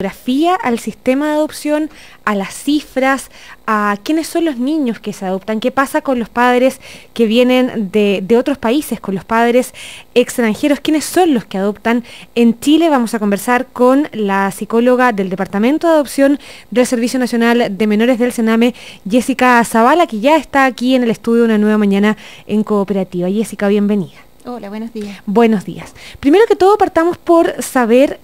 geografía al sistema de adopción, a las cifras, a quiénes son los niños que se adoptan, qué pasa con los padres que vienen de otros países, con los padres extranjeros, quiénes son los que adoptan en Chile. Vamos a conversar con la psicóloga del Departamento de Adopción del Servicio Nacional de Menores del Sename, Jessica Zavala, que ya está aquí en el estudio Una Nueva Mañana en Cooperativa. Jessica, bienvenida. Hola, buenos días. Buenos días. Primero que todo, partamos por saber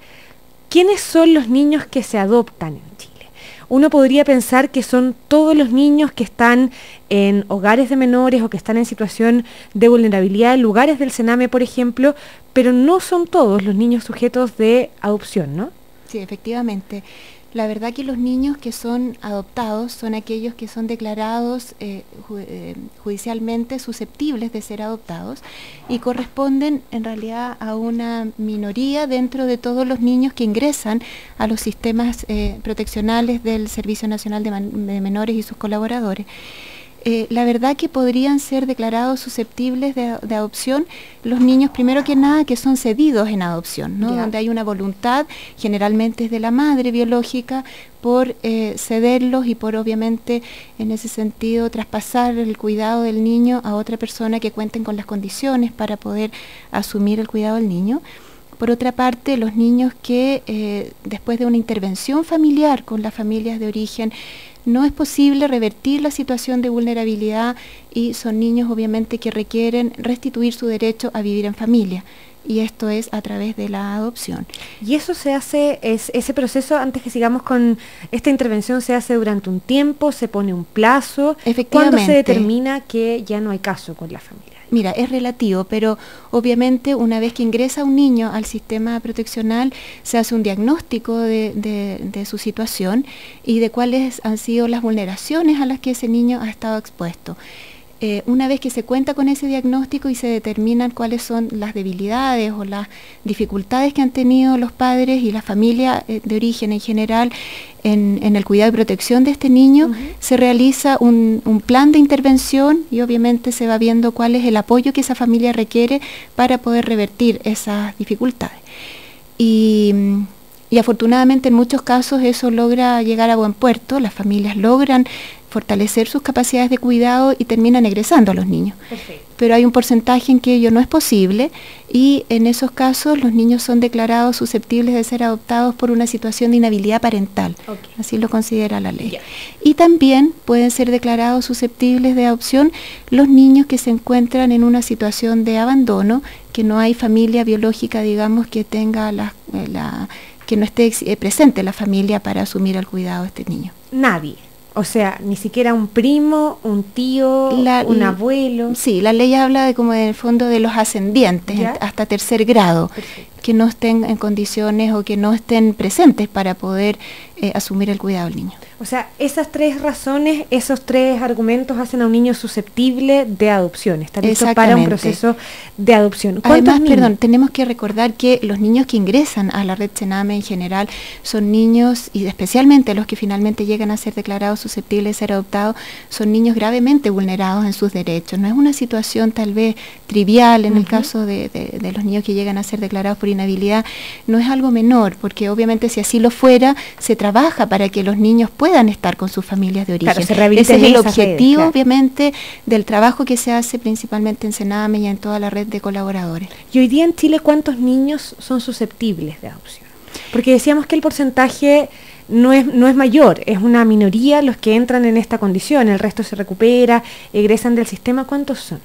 quiénes son los niños que se adoptan en Chile. Uno podría pensar que son todos los niños que están en hogares de menores o que están en situación de vulnerabilidad, en lugares del Sename, por ejemplo, pero no son todos los niños sujetos de adopción, ¿no? Sí, efectivamente. La verdad que los niños que son adoptados son aquellos que son declarados judicialmente susceptibles de ser adoptados y corresponden en realidad a una minoría dentro de todos los niños que ingresan a los sistemas proteccionales del Servicio Nacional de Menores y sus colaboradores. La verdad que podrían ser declarados susceptibles de adopción los niños, primero que nada, que son cedidos en adopción, ¿no? Donde hay una voluntad, generalmente es de la madre biológica, por cederlos y por obviamente en ese sentido traspasar el cuidado del niño a otra persona que cuenten con las condiciones para poder asumir el cuidado del niño. Por otra parte, los niños que después de una intervención familiar con las familias de origen no es posible revertir la situación de vulnerabilidad y son niños obviamente que requieren restituir su derecho a vivir en familia. Y esto es a través de la adopción. Y eso se hace, ese proceso, antes que sigamos con esta intervención, se hace durante un tiempo, se pone un plazo. Efectivamente. ¿Cuándo se determina que ya no hay caso con la familia? Mira, es relativo, pero obviamente una vez que ingresa un niño al sistema proteccional, se hace un diagnóstico de su situación y de cuáles han sido las vulneraciones a las que ese niño ha estado expuesto. Una vez que se cuenta con ese diagnóstico y se determinan cuáles son las debilidades o las dificultades que han tenido los padres y la familia de origen en general en el cuidado y protección de este niño, se realiza un plan de intervención y obviamente se va viendo cuál es el apoyo que esa familia requiere para poder revertir esas dificultades. Y afortunadamente en muchos casos eso logra llegar a buen puerto, las familias logran fortalecer sus capacidades de cuidado y terminan egresando a los niños. Perfecto. Pero hay un porcentaje en que ello no es posible y en esos casos los niños son declarados susceptibles de ser adoptados por una situación de inhabilidad parental. Okay. Así lo considera la ley. Yeah. Y también pueden ser declarados susceptibles de adopción los niños que se encuentran en una situación de abandono, que no hay familia biológica, digamos, que tenga que no esté presente la familia para asumir el cuidado de este niño. Nadie. O sea, ni siquiera un primo, un tío, un abuelo. Sí, la ley habla de como en el fondo de los ascendientes, hasta tercer grado. Perfecto. Que no estén en condiciones o que no estén presentes para poder asumir el cuidado del niño. O sea, esas tres razones, esos tres argumentos hacen a un niño susceptible de adopción, está listo para un proceso de adopción. Además, perdón, tenemos que recordar que los niños que ingresan a la red Sename en general son niños, y especialmente los que finalmente llegan a ser declarados susceptibles de ser adoptados, son niños gravemente vulnerados en sus derechos. No es una situación tal vez trivial en el caso de los niños que llegan a ser declarados por inhabilidad, no es algo menor, porque obviamente si así lo fuera, se trabaja para que los niños puedan estar con sus familias de origen. Claro, ese es el objetivo, obviamente, del trabajo que se hace principalmente en Sename y en toda la red de colaboradores. Y hoy día en Chile, ¿cuántos niños son susceptibles de adopción? Porque decíamos que el porcentaje no es mayor, es una minoría los que entran en esta condición, el resto se recupera, egresan del sistema. ¿Cuántos son?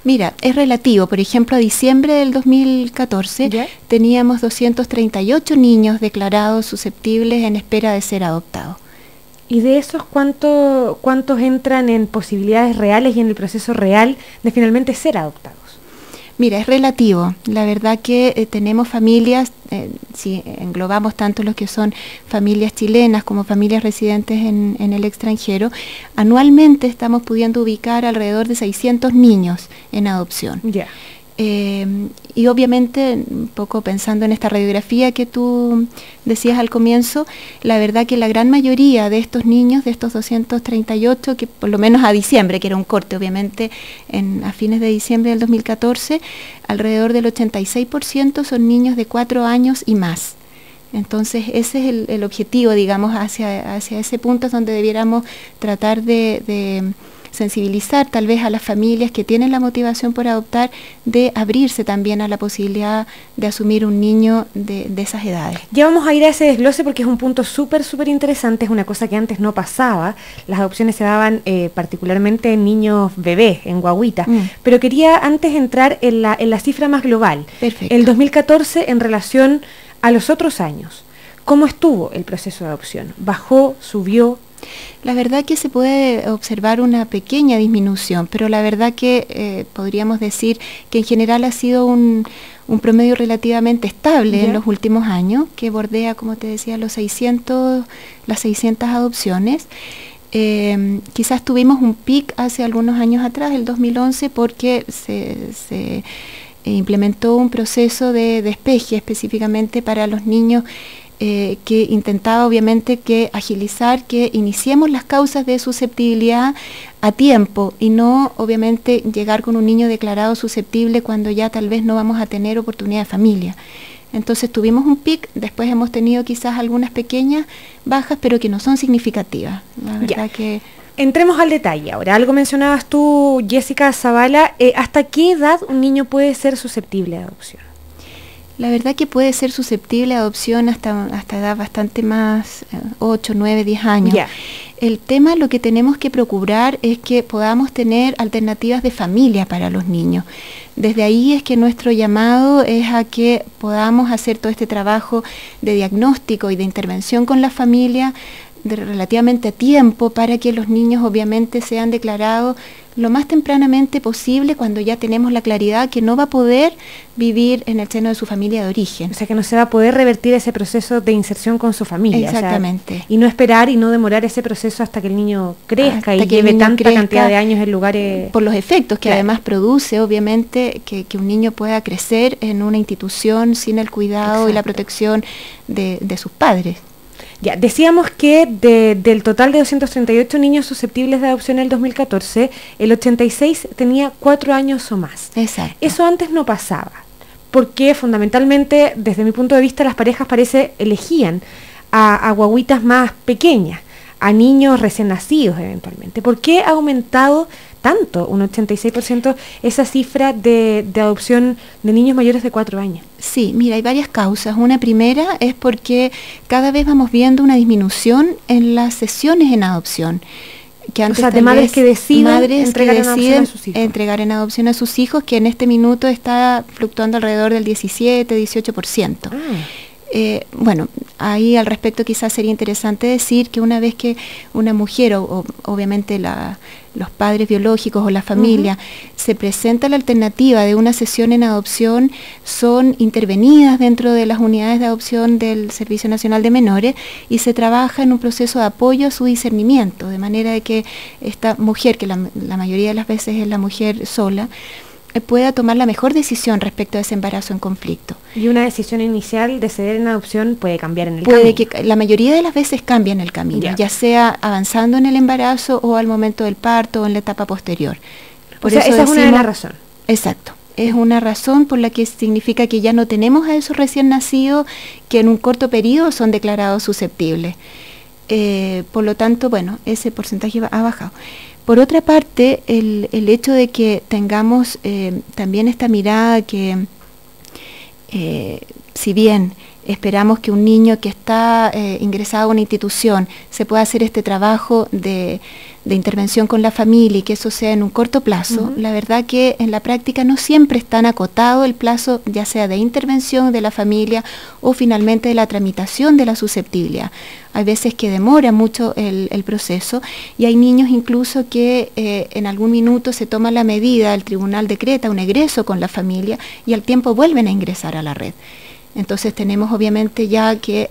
Mira, es relativo. Por ejemplo, a diciembre del 2014 teníamos 238 niños declarados susceptibles en espera de ser adoptados. ¿Y de esos cuántos entran en posibilidades reales y en el proceso real de finalmente ser adoptados? Mira, es relativo. La verdad que tenemos familias, si englobamos tanto los que son familias chilenas como familias residentes en el extranjero, anualmente estamos pudiendo ubicar alrededor de 600 niños en adopción. Yeah. Y obviamente, un poco pensando en esta radiografía que tú decías al comienzo, la verdad que la gran mayoría de estos niños, de estos 238, que por lo menos a diciembre, que era un corte obviamente a fines de diciembre del 2014, alrededor del 86% son niños de 4 años y más. Entonces ese es el objetivo, digamos, hacia ese punto es donde debiéramos tratar de sensibilizar tal vez a las familias que tienen la motivación por adoptar, de abrirse también a la posibilidad de asumir un niño de esas edades. Ya vamos a ir a ese desglose porque es un punto súper interesante, es una cosa que antes no pasaba. Las adopciones se daban particularmente en niños bebés, en guaguitas, pero quería antes entrar en la cifra más global. Perfecto. El 2014 en relación a los otros años. ¿Cómo estuvo el proceso de adopción? ¿Bajó, subió? La verdad que se puede observar una pequeña disminución, pero la verdad que podríamos decir que en general ha sido un promedio relativamente estable en los últimos años, que bordea, como te decía, las 600 adopciones. Quizás tuvimos un pic hace algunos años atrás, el 2011, porque se implementó un proceso de despeje específicamente para los niños, que intentaba obviamente que agilizar, que iniciemos las causas de susceptibilidad a tiempo y no obviamente llegar con un niño declarado susceptible cuando ya tal vez no vamos a tener oportunidad de familia. Entonces tuvimos un pic, después hemos tenido quizás algunas pequeñas bajas, pero que no son significativas. La verdad que... Entremos al detalle ahora. Algo mencionabas tú, Jessica Zavala, ¿hasta qué edad un niño puede ser susceptible de adopción? La verdad que puede ser susceptible a adopción hasta edad bastante más, 8, 9, 10 años. Yeah. El tema, lo que tenemos que procurar es que podamos tener alternativas de familia para los niños. Desde ahí es que nuestro llamado es a que podamos hacer todo este trabajo de diagnóstico y de intervención con la familia relativamente a tiempo, para que los niños obviamente sean declarados lo más tempranamente posible, cuando ya tenemos la claridad que no va a poder vivir en el seno de su familia de origen. O sea, que no se va a poder revertir ese proceso de inserción con su familia. Exactamente. O sea, y no esperar y no demorar ese proceso hasta que el niño crezca hasta y que lleve tanta cantidad de años en lugares... Por los efectos que claro. además produce, obviamente, que un niño pueda crecer en una institución sin el cuidado Exacto. y la protección de sus padres. Ya, decíamos que del total de 238 niños susceptibles de adopción en el 2014, el 86 tenía 4 años o más. Exacto. Eso antes no pasaba, porque fundamentalmente, desde mi punto de vista, las parejas elegían a guaguitas más pequeñas, a niños recién nacidos eventualmente. ¿Por qué ha aumentado tanto, un 86%, esa cifra de adopción de niños mayores de 4 años? Sí, mira, hay varias causas. Una primera es porque cada vez vamos viendo una disminución en las sesiones en adopción. Que antes, o sea, de madres que deciden entregar en adopción a sus hijos, que en este minuto está fluctuando alrededor del 17-18%. Bueno, ahí al respecto quizás sería interesante decir que una vez que una mujer o obviamente los padres biológicos o la familia se presenta la alternativa de una sesión en adopción, son intervenidas dentro de las unidades de adopción del Servicio Nacional de Menores y se trabaja en un proceso de apoyo a su discernimiento, de manera de que esta mujer, que la mayoría de las veces es la mujer sola, pueda tomar la mejor decisión respecto a ese embarazo en conflicto. Y una decisión inicial de ceder en adopción puede cambiar en el camino. Puede que la mayoría de las veces cambia en el camino, ya sea avanzando en el embarazo o al momento del parto o en la etapa posterior. Por eso esa es una de las razones. Exacto. Es una razón por la que significa que ya no tenemos a esos recién nacidos que en un corto periodo son declarados susceptibles. Por lo tanto, bueno, ese porcentaje ha bajado. Por otra parte, el hecho de que tengamos también esta mirada que, si bien esperamos que un niño que está ingresado a una institución se pueda hacer este trabajo de intervención con la familia y que eso sea en un corto plazo, la verdad que en la práctica no siempre es tan acotado el plazo, ya sea de intervención de la familia o finalmente de la tramitación de la susceptibilidad. Hay veces que demora mucho el proceso y hay niños incluso que en algún minuto se toma la medida, el tribunal decreta un egreso con la familia y al tiempo vuelven a ingresar a la red. Entonces tenemos obviamente ya que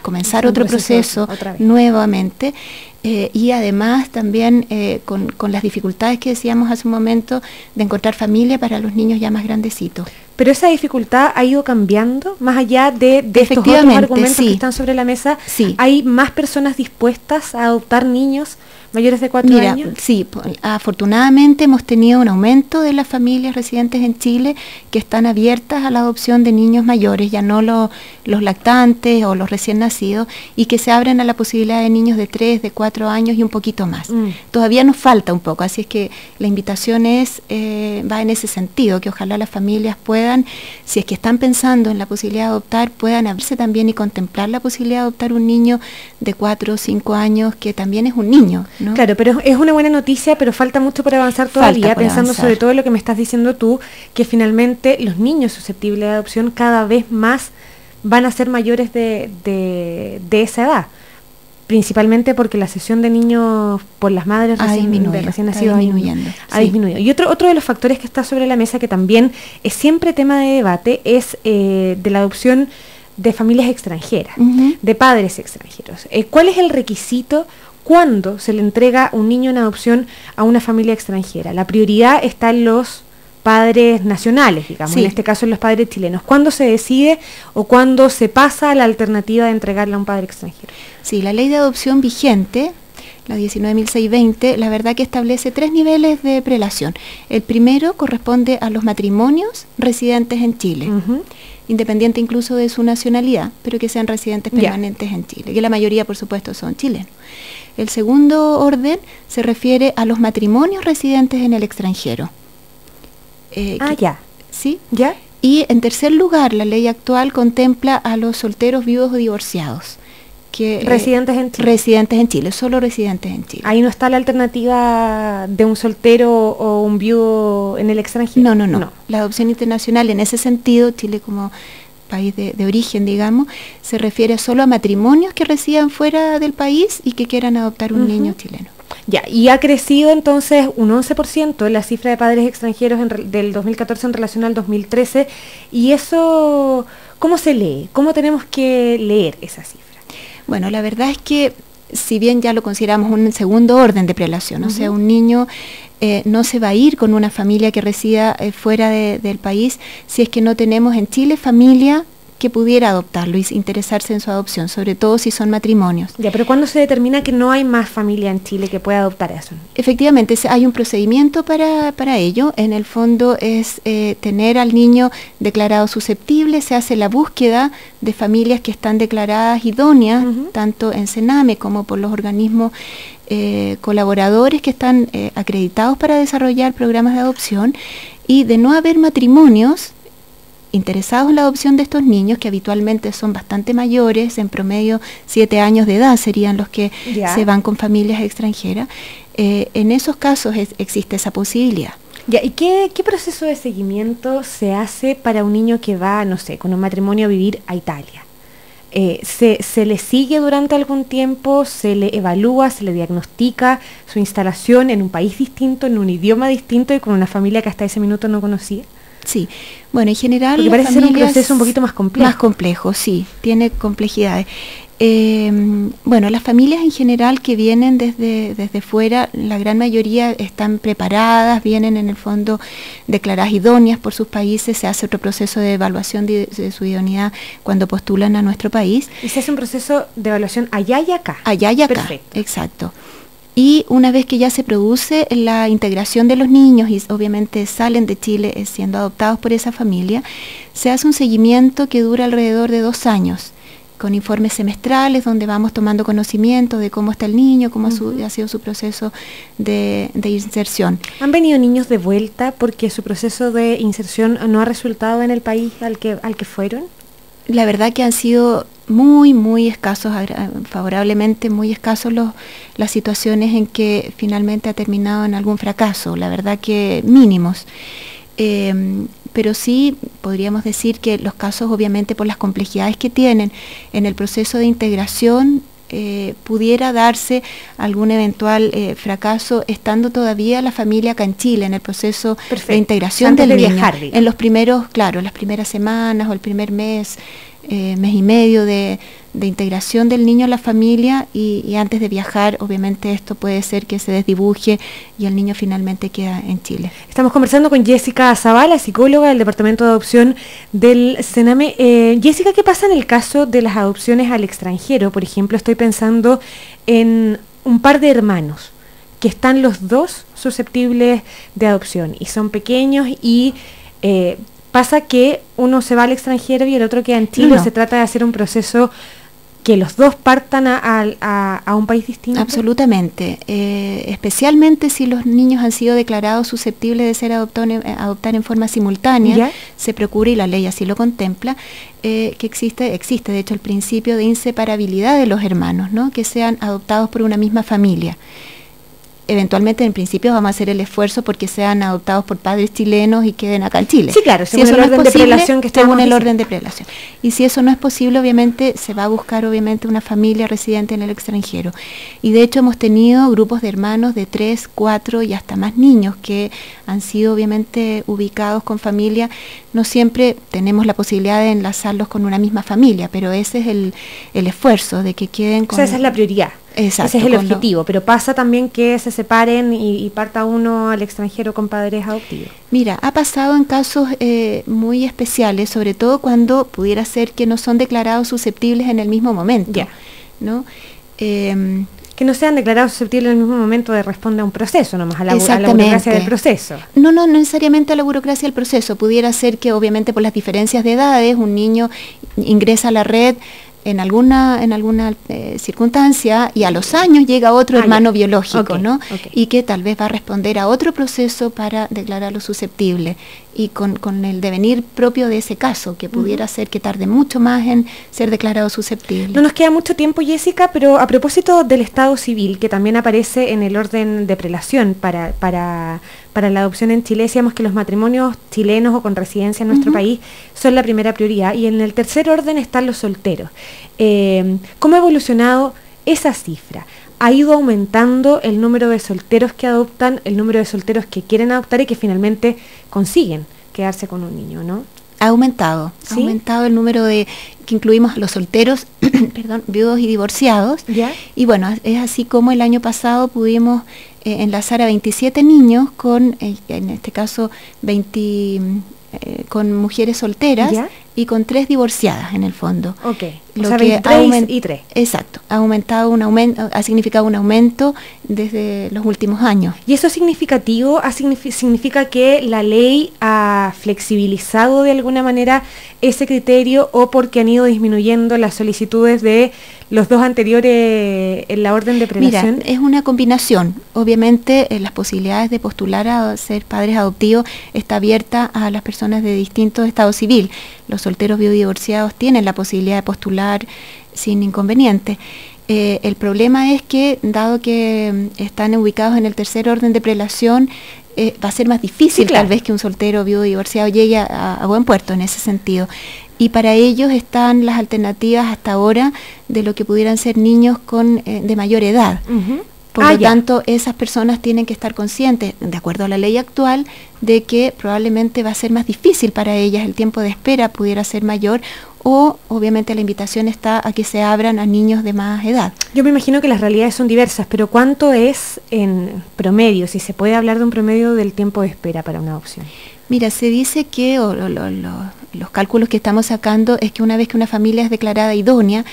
comenzar otro proceso nuevamente y además también con las dificultades que decíamos hace un momento de encontrar familia para los niños ya más grandecitos. Pero esa dificultad ha ido cambiando, más allá de estos otros argumentos que están sobre la mesa. Sí. ¿Hay más personas dispuestas a adoptar niños mayores de 4 años? Sí, afortunadamente hemos tenido un aumento de las familias residentes en Chile que están abiertas a la adopción de niños mayores, ya no los lactantes o los recién nacidos, y que se abren a la posibilidad de niños de 3, de 4 años y un poquito más. Todavía nos falta un poco, así es que la invitación va en ese sentido, que ojalá las familias puedan, si es que están pensando en la posibilidad de adoptar, puedan abrirse también y contemplar la posibilidad de adoptar un niño de 4 o 5 años, que también es un niño, ¿no? Claro, pero es una buena noticia, pero falta mucho por avanzar todavía, pensando sobre todo en lo que me estás diciendo tú, que finalmente los niños susceptibles de adopción cada vez más van a ser mayores de esa edad, principalmente porque la cesión de niños por las madres recién nacidos ha disminuido. Y otro de los factores que está sobre la mesa, que también es siempre tema de debate, es de la adopción de familias extranjeras, de padres extranjeros. ¿Cuál es el requisito cuando se le entrega un niño en adopción a una familia extranjera? La prioridad está en los padres nacionales, digamos, en este caso en los padres chilenos. ¿Cuándo se decide o cuándo se pasa a la alternativa de entregarle a un padre extranjero? Sí, la ley de adopción vigente, la 19.620, la verdad que establece 3 niveles de prelación. El primero corresponde a los matrimonios residentes en Chile, independiente incluso de su nacionalidad, pero que sean residentes permanentes en Chile, que la mayoría, por supuesto, son chilenos. El segundo orden se refiere a los matrimonios residentes en el extranjero. ¿Sí? ¿Ya? Y en tercer lugar, la ley actual contempla a los solteros, viudos o divorciados. Residentes en Chile. Residentes en Chile, solo residentes en Chile. Ahí no está la alternativa de un soltero o un viudo en el extranjero. No. La adopción internacional, en ese sentido, Chile como país de origen, digamos, se refiere solo a matrimonios que residan fuera del país y que quieran adoptar un niño chileno. Ya, y ha crecido entonces un 11% la cifra de padres extranjeros del 2014 en relación al 2013. ¿Y eso cómo se lee? ¿Cómo tenemos que leer esa cifra? Bueno, la verdad es que si bien ya lo consideramos un segundo orden de prelación, o sea, un niño no se va a ir con una familia que resida fuera del país si es que no tenemos en Chile familia que pudiera adoptarlo y interesarse en su adopción, sobre todo si son matrimonios. Ya, pero ¿cuándo se determina que no hay más familia en Chile que pueda adoptar eso? Efectivamente, hay un procedimiento para ello. En el fondo es tener al niño declarado susceptible, se hace la búsqueda de familias que están declaradas idóneas, tanto en Sename como por los organismos colaboradores que están acreditados para desarrollar programas de adopción, y de no haber matrimonios interesados en la adopción de estos niños, que habitualmente son bastante mayores, en promedio 7 años de edad serían los que se van con familias extranjeras, en esos casos existe esa posibilidad. Ya, ¿y qué proceso de seguimiento se hace para un niño que va, no sé, con un matrimonio a vivir a Italia? ¿Se le sigue durante algún tiempo? ¿Se le evalúa, se le diagnostica su instalación en un país distinto, en un idioma distinto y con una familia que hasta ese minuto no conocía? Sí, bueno, en general... Porque parece ser un proceso un poquito más complejo. Más complejo, sí, tiene complejidades. Bueno, las familias en general que vienen desde fuera, la gran mayoría están preparadas, vienen en el fondo declaradas idóneas por sus países, se hace otro proceso de evaluación de su idoneidad cuando postulan a nuestro país. Y se hace un proceso de evaluación allá y acá. Allá y acá, perfecto. Exacto. Y una vez que ya se produce la integración de los niños y obviamente salen de Chile siendo adoptados por esa familia, se hace un seguimiento que dura alrededor de 2 años, con informes semestrales donde vamos tomando conocimiento de cómo está el niño, cómo ha sido su proceso de inserción. ¿Han venido niños de vuelta porque su proceso de inserción no ha resultado en el país al que fueron? La verdad que han sido muy escasos, favorablemente muy escasos las situaciones en que finalmente ha terminado en algún fracaso, la verdad que mínimos. Pero sí podríamos decir que los casos, obviamente por las complejidades que tienen en el proceso de integración, pudiera darse algún eventual fracaso estando todavía la familia acá en Chile en el proceso de integración del niño. En los primeros, claro, las primeras semanas o el primer mes mes y medio de integración del niño a la familia y antes de viajar, obviamente esto puede ser que se desdibuje y el niño finalmente queda en Chile. Estamos conversando con Jessica Zavala, psicóloga del Departamento de Adopción del Sename. Jessica, ¿qué pasa en el caso de las adopciones al extranjero? Por ejemplo, estoy pensando en un par de hermanos que están los dos susceptibles de adopción y son pequeños y pasa que uno se va al extranjero y el otro queda en Chile. No. Se trata de hacer un proceso que los dos partan a un país distinto. Absolutamente, especialmente si los niños han sido declarados susceptibles de ser adoptar en forma simultánea. ¿Ya? Se procura, y la ley así lo contempla, que existe de hecho el principio de inseparabilidad de los hermanos, ¿no? Que sean adoptados por una misma familia. Eventualmente, en principio, vamos a hacer el esfuerzo porque sean adoptados por padres chilenos y queden acá en Chile. Sí, claro, según el orden de prelación que estamos según el orden de prelación. Y si eso no es posible, obviamente, se va a buscar, obviamente, una familia residente en el extranjero. Y de hecho, hemos tenido grupos de hermanos de 3, 4 y hasta más niños que han sido, obviamente, ubicados con familia. No siempre tenemos la posibilidad de enlazarlos con una misma familia, pero ese es el esfuerzo de que queden con... O sea, esa es la prioridad. Exacto, ese es el objetivo, pero pasa también que se separen y parta uno al extranjero con padres adoptivos. Mira, ha pasado en casos muy especiales, sobre todo cuando pudiera ser que no son declarados susceptibles en el mismo momento, yeah, ¿no? Que no sean declarados susceptibles en el mismo momento de responder a un proceso, nomás a la burocracia del proceso. No necesariamente a la burocracia del proceso. Pudiera ser que obviamente por las diferencias de edades un niño ingresa a la red en alguna circunstancia y a los años llega otro hermano biológico, ¿no? Okay. Y que tal vez va a responder a otro proceso para declararlo susceptible y con el devenir propio de ese caso, que pudiera ser que tarde mucho más en ser declarado susceptible. No nos queda mucho tiempo, Jessica, pero a propósito del estado civil, que también aparece en el orden de prelación para la adopción en Chile, decíamos que los matrimonios chilenos o con residencia en nuestro país son la primera prioridad, y en el tercer orden están los solteros. ¿Cómo ha evolucionado esa cifra? ¿Ha ido aumentando el número de solteros que adoptan, el número de solteros que quieren adoptar y que finalmente consiguen quedarse con un niño, no? Ha aumentado, ¿sí? Ha aumentado el número de que incluimos los solteros, perdón, viudos y divorciados. ¿Ya? Y bueno, es así como el año pasado pudimos enlazar a 27 niños con, en este caso, 20 con mujeres solteras. ¿Ya? Y con 3 divorciadas en el fondo. Ok, lo o sea, que 23 y 3. Exacto, ha significado un aumento desde los últimos años. ¿Y eso es significativo? ¿Significa que la ley ha flexibilizado de alguna manera ese criterio o porque han ido disminuyendo las solicitudes de los dos anteriores en la orden de prelación? Mira, es una combinación. Obviamente las posibilidades de postular a ser padres adoptivos está abierta a las personas de distintos estados civil. Los solteros viudos y divorciados tienen la posibilidad de postular sin inconveniente. El problema es que, dado que están ubicados en el tercer orden de prelación, va a ser más difícil, sí, claro, tal vez que un soltero viudo y divorciado llegue a buen puerto en ese sentido. Y para ellos están las alternativas hasta ahora de lo que pudieran ser niños de mayor edad. Por lo tanto, esas personas tienen que estar conscientes, de acuerdo a la ley actual, de que probablemente va a ser más difícil para ellas, el tiempo de espera pudiera ser mayor, o obviamente la invitación está a que se abran a niños de más edad. Yo me imagino que las realidades son diversas, pero ¿cuánto es en promedio, si se puede hablar de un promedio del tiempo de espera para una adopción? Mira, se dice que los cálculos que estamos sacando es que una vez que una familia es declarada idónea,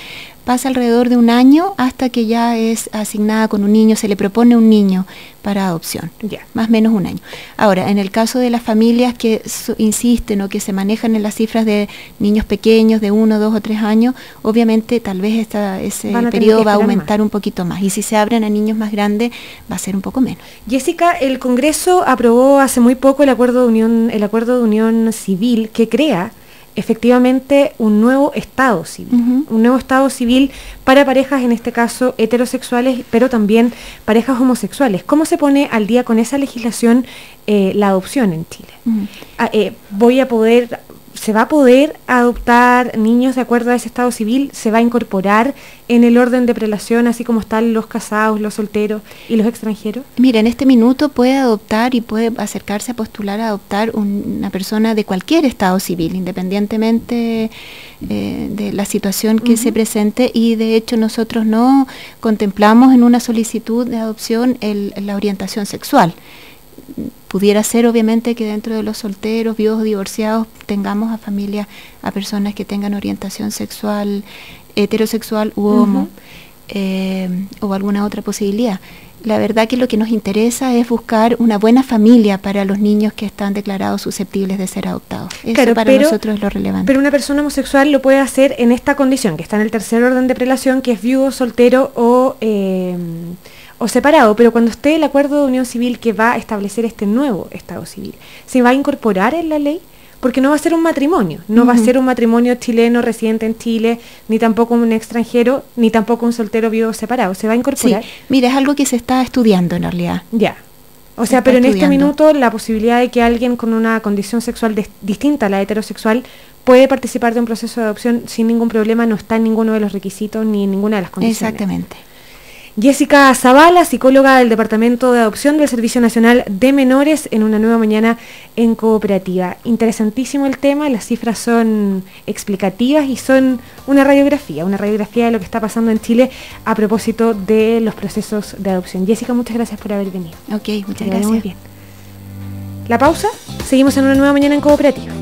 pasa alrededor de un año hasta que ya es asignada con un niño, se le propone un niño para adopción, más o menos un año. Ahora, en el caso de las familias que insisten o que se manejan en las cifras de niños pequeños de 1, 2 o 3 años, obviamente tal vez ese periodo va a aumentar un poquito más, y si se abren a niños más grandes va a ser un poco menos. Jessica, el Congreso aprobó hace muy poco el acuerdo de unión civil que crea efectivamente un nuevo estado civil, un nuevo estado civil para parejas, en este caso heterosexuales, pero también parejas homosexuales. ¿Cómo se pone al día con esa legislación la adopción en Chile? Voy a poder ¿se va a poder adoptar niños de acuerdo a ese estado civil? ¿Se va a incorporar en el orden de prelación, así como están los casados, los solteros y los extranjeros? Mira, en este minuto puede adoptar y puede acercarse a postular a adoptar una persona de cualquier estado civil, independientemente de la situación que se presente, y de hecho nosotros no contemplamos en una solicitud de adopción la orientación sexual. Pudiera ser obviamente que dentro de los solteros, viudos o divorciados tengamos a familias, a personas que tengan orientación sexual, heterosexual u homo, o alguna otra posibilidad. La verdad que lo que nos interesa es buscar una buena familia para los niños que están declarados susceptibles de ser adoptados. Eso claro, para nosotros es lo relevante. Pero una persona homosexual lo puede hacer en esta condición, que está en el tercer orden de prelación, que es viudo, soltero o separado, pero cuando esté el acuerdo de unión civil que va a establecer este nuevo estado civil, ¿se va a incorporar en la ley? Porque no va a ser un matrimonio, no va a ser un matrimonio chileno residente en Chile, ni tampoco un extranjero, ni tampoco un soltero viudo separado. ¿Se va a incorporar? Sí, mira, es algo que se está estudiando en realidad. Ya. O sea, pero en este minuto la posibilidad de que alguien con una condición sexual distinta a la heterosexual puede participar de un proceso de adopción sin ningún problema, no está en ninguno de los requisitos ni en ninguna de las condiciones. Exactamente. Jessica Zavala, psicóloga del Departamento de Adopción del Servicio Nacional de Menores, en Una Nueva Mañana en Cooperativa. Interesantísimo el tema, las cifras son explicativas y son una radiografía de lo que está pasando en Chile a propósito de los procesos de adopción. Jessica, muchas gracias por haber venido. Ok, muchas gracias. Muy bien. La pausa, seguimos en Una Nueva Mañana en Cooperativa.